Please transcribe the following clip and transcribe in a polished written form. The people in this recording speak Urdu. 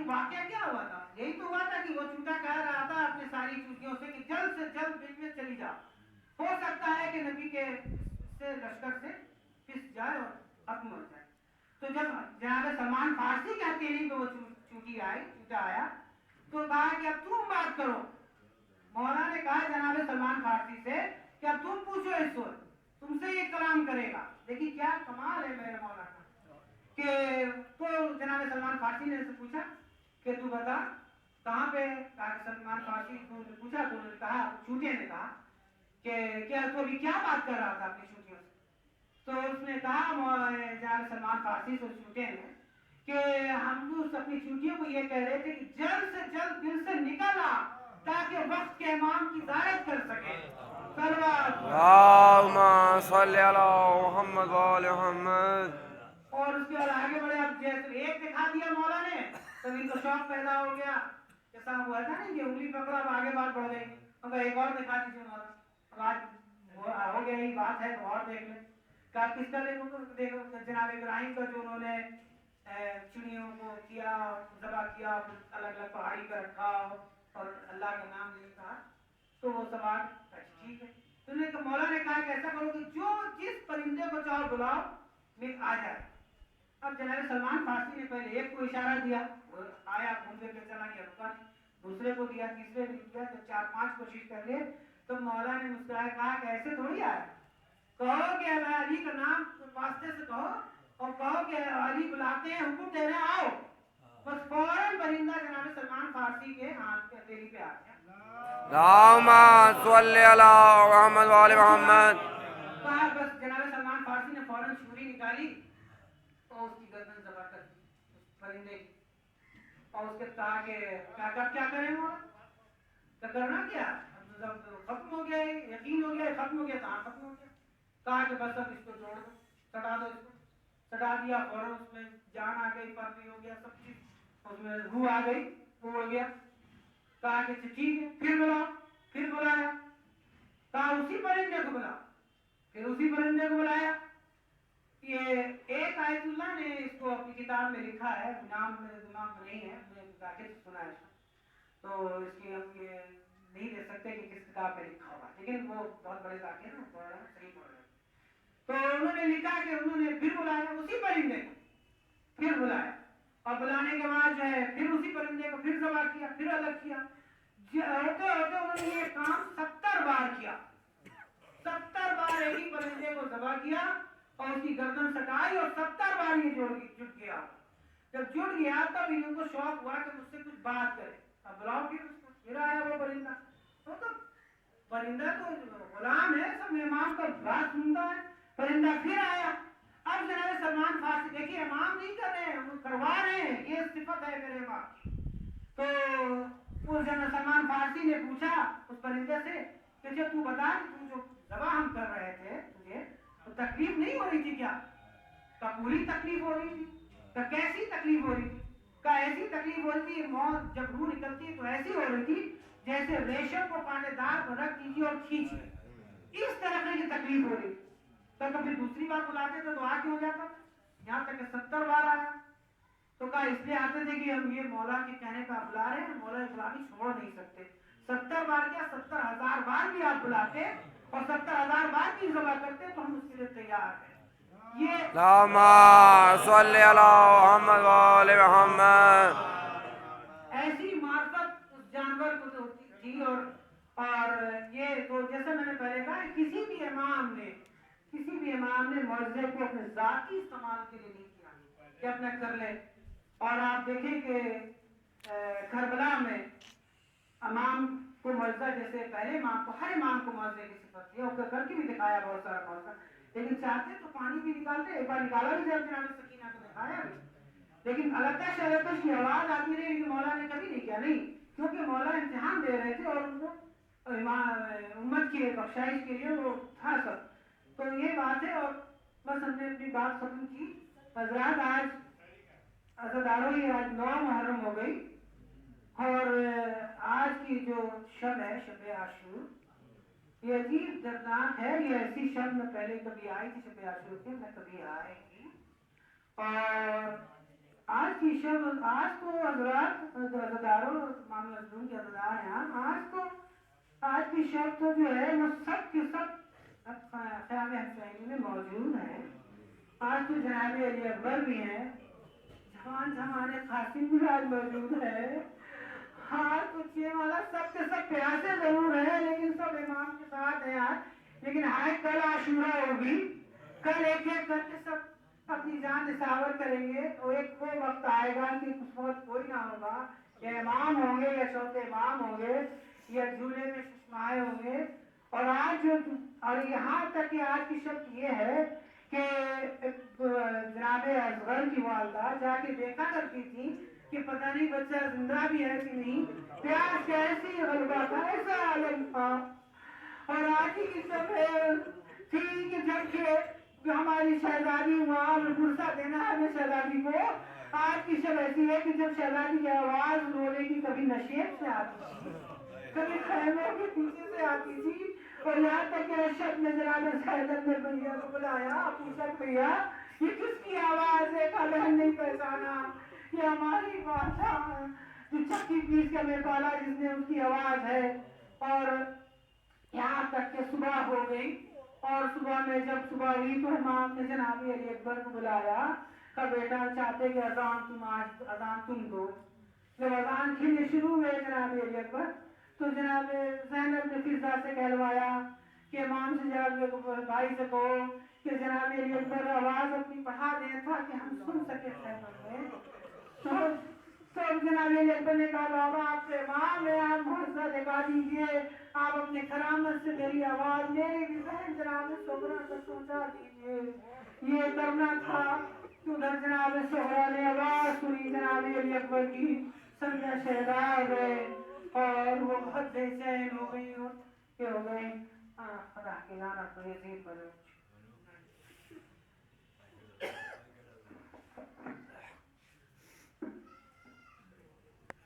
واقعہ کیا ہوا تھا؟ یہی تو ہوا تھا کہ وہ چوٹا کہہ رہا تھا اپنے ساری چوٹیوں سے کہ جلد سے جلد بیچ میں چلی جا، ہو سکتا ہے کہ نبی کے سے لشکر سے پس جائے اور ختم ہو جائے۔ تو جب جناب سلمان فارسی کے ہتھیلی پہ وہ چوٹا آیا تو کہا کہ اب تم بات کرو۔ مولا نے کہا جناب سلمان فارسی سے کہ اب تم پوچھو اس وقت، تم سے یہ کلام کرے گا۔ دیکھیے کیا کمال ہے میرے مولا کا کہ تو جناب سلمان فارسی نے سے پوچھا کہ تو بتا کہاں پہ؟ سلمان فارسی نے پوچھا تو نے کہا، چوٹے نے کہا کہ کیا تو ابھی کیا بات کر رہا تھا اپنی چوٹیوں سے؟ تو اس نے کہا جناب سلمان فارسی سے چوٹے نے کہ ہم لوگ اپنی چوٹیوں کو یہ کہہ رہے تھے کہ جلد سے جلد دل سے نکل آ تاکہ وقت کے امام کی زیارت کر سکے۔ اللہم صلی علی محمد وآل محمد۔ اور اس کے بعد آگے بڑھے، اب جیسے ایک دکھا دیا مولا نے تو ان کو شوق پیدا ہو گیا، جیسا ہوا تھا نا کہ انگلی پکڑا اب آگے بات بڑھ گئی، اب ایک اور دکھا دیجیے مولا، اب آج ہو گیا ہی بات ہے تو اور دیکھ لیں۔ کہا کس کا دیکھو؟ جناب ابراہیم کا جو انہوں نے چڑیوں کو کیا، ذبح کیا، الگ الگ پہاڑی پہ رکھا اور اللہ کا نام نہیں کہا، تو وہ سوال ٹھیک ہے۔ تو مولا نے کہا کہ ایسا کرو کہ جو جس پرندے کو چاہو بلاؤ میں آ جائے۔ اب جناب سلمان فارسی نے پہلے ایک کو اشارہ دیا، وہ آیا، گھومنے پہ چلا گیا، رکا نہیں، دوسرے کو دیا، تیسرے نے دیا، تو 4-5 کوشش کر لے تو مولا نے مسکرایا کہا کہ ایسے تھوڑی آیا، کہو کہ علی کا نام واسطے سے کہو اور کہو کہ علی بلاتے ہیں، حکم دے رہے ہیں، آؤ۔ بس فوراً پرندہ جناب سلمان فارسی کے ہاتھ کے ہتھیلی پہ آ گیا۔ اللہم صلی علی محمد وآل محمد۔ کہا بس جناب سلمان فارسی نے فوراً چھری نکالی اور اس کی گردن ذبح کر دی اس پرندے کی، اور اس کے کہا کہ کیا کریں وہ؟ تو کرنا کیا؟ ختم ہو گیا، یقین ہو گیا، ختم ہو گیا، کہاں ختم ہو گیا؟ کہا کہ بس اب اس کو جوڑ دو، سٹا دو، اس کو سٹا دیا، فوراً اس میں جان آ گئی، پر بھی ہو گیا، سب چیز اس میں روح آ گئی، وہ ہو گیا۔ کہا کہ ٹھیک ہے، پھر بلاؤ، پھر بلایا، کہا اسی پرندے کو بلاؤ، پھر اسی پرندے کو بلایا۔ یہ ایک آیت اللہ نے اس کو اپنی کتاب میں لکھا ہے، نام میرے دماغ میں نہیں ہے، مجھے ذاکر سے سنا ہے اس کو، تو اس کی ہم یہ نہیں دے سکتے کہ کس کتاب میں لکھا ہوگا، لیکن وہ بہت بڑے ذاکر ہیں، صحیح پڑھ رہے ہیں۔ تو انہوں نے لکھا کہ انہوں نے پھر بلایا اسی پرندے کو، پھر بلایا، اور بلانے کے بعد جو ہے پھر اسی پرندے کو پھر ذبح کیا، پھر الگ کیا، ہوتے ہوتے انہوں نے یہ کام 70 بار کیا، 70 بار ایک ہی پرندے کو ذبح کیا اور اس کی گردن سٹائی اور 70 بار یہ جٹ گیا۔ جب جٹ گیا تب ان کو شوق ہوا کہ مجھ سے کچھ بات کرے، اب بلاؤ پھر اس کو، پھر آیا وہ پرندہ، وہ تو پرندہ تو غلام ہے، سب امام کا بات سنتا ہے، پرندہ پھر آیا۔ اب جناب سلمان فارسی دیکھیے امام نہیں کر رہے ہیں، وہ کروا رہے ہیں، یہ صفت ہے میرے امام کی۔ تو اس جناب سلمان فارسی نے پوچھا اس پرندے سے کہ جب تو بتا کہ تم جو ذبح ہم کر رہے تھے تجھے تو تکلیف نہیں ہو رہی تھی کیا؟ کا پوری تکلیف ہو رہی تھی؟ کا کیسی تکلیف ہو رہی تھی؟ کا ایسی تکلیف ہو رہی تھی، موت جب روح نکلتی ہے تو ایسی ہو رہی تھی جیسے ریشم کو کانٹے دار پر رکھ دیجیے اور کھینچیے، اس طرح کی تکلیف ہو رہی تھی۔ تو پھر دوسری بار بلاتے تو آ کے ہو جاتا، یہاں تک کہ 70 بار آیا۔ تو کہا اس لیے آتے تھے کہ ہم یہ مولا کے کہنے پہ آپ بلا رہے ہیں، مولا غلامی چھوڑ نہیں سکتے، 70 بار کیا 70,000 بار بھی آپ بلاتے اور 70,000 بار بھی ذبح کرتے تو ہم اس کے لیے تیار ہیں۔ یہ اللہم صلی علی محمد وآل محمد۔ ایسی معرفت اس جانور کو تو تھی، اور یہ تو جیسے میں نے پہلے کہا کسی بھی امام نے معجزے کو اپنے ذاتی استعمال کے لیے نہیں کیا کہ اپنا کر لے۔ اور آپ دیکھیں کہ کربلا میں امام کو معجزہ، جیسے پہلے امام کو، ہر امام کو معجزے کی صفت تھی اور کر کے بھی دکھایا بہت سارا معجزہ، لیکن چاہتے تو پانی بھی نکالتے، ایک بار نکالا بھی جناب سکینہ کو دکھایا بھی، لیکن الکش الکش کی آواز آتی رہی کہ مولا نے کبھی نہیں کیا، نہیں، کیونکہ مولا امتحان دے رہے تھے اور ان کو امت کی بخشائش کے لیے وہ تھا سب۔ تو یہ بات ہے، اور بس ہم نے اپنی بات ختم کی۔ حضرات آج عزاداروں آج 9 محرم ہو گئی، اور آج کی جو شب ہے شب عاشور، یہ عجیب دردناک ہے، یہ ایسی شب میں پہلے کبھی آئی تھی شب عاشور کے، میں کبھی آئے گی، اور آج کی شب آج تو حضرات عزاداروں امام مظلوم کے عزادار ہیں آج کی شب تو جو ہے وہ سب کے سب خیام حسینی میں موجود ہیں. آج تو جناب علی اکبر بھی ہیں, ہمارے قاسم بھی آج موجود ہے. ہاں کچھ یہ والا سب کے سب پیاسے ضرور ہیں لیکن سب امام کے ساتھ ہیں آج. لیکن آج کل عاشورہ ہوگی, کل ایک ایک کر کے سب اپنی جان نثار کریں گے. اور ایک وہ وقت آئے گا کہ اس وقت کوئی نہ ہوگا, یا امام ہوں گے یا چوتھے امام ہوں گے یا جھولے میں ششمائے ہوں گے. اور آج اور یہاں تک کہ آج کی شب یہ ہے کہ جناب اصغر کی والدہ جا کے دیکھا کرتی تھی کہ پتہ نہیں بچہ زندہ بھی ہے کہ نہیں. پیاس کیسی غلبہ تھا, ایسا عالم تھا. اور آج کی شب تھی کہ جب کہ ہماری شہزادی وہاں گرسا دینا ہے ہمیں شہزادی کو. آج کی شب ایسی ہے کہ جب شہزادی کی آواز رونے کی کبھی نشیب سے آتی تھی, کبھی خیموں کے پیچھے سے آتی تھی. اور یہاں تک کہ شب میں جناب سیدت نے بھیا کو بلایا, پوچھا بھیا یہ کس کی آواز ہے؟ کہا بہن نہیں پہچانا, یہ ہماری بادشاہ جو چکی پیس کے ہمیں پالا جس نے اس کی آواز ہے. اور یہاں تک کہ صبح ہو گئی, اور صبح میں جب صبح ہوئی تو امام نے جناب علی اکبر کو بلایا, کہا بیٹا چاہتے کہ اذان تم دو. جب اذان کھلنے شروع ہوئے جناب علی اکبر تو جناب زینب نے فضا سے کہلوایا کہ امام سے جناب بھائی سے کہو کہ جناب علی اکبر آواز اپنی بڑھا دیں تاکہ ہم سن سکے خیمت میں. تو جناب علی اکبر نے کہا بابا آپ سے امام ہے, آپ معاوضہ دکھا دیجیے, آپ اپنے کرامت سے میری آواز میری بھی بہن جناب سغرا تک پہنچا دیجیے. یہ کرنا تھا کہ ادھر جناب سغرا نے آواز سنی جناب علی اکبر کی, سمجھا شہداء گئے اور وہ بہت بے چین ہو گئی اور کہ ہو گئے خدا کی لعنت پر یزید پر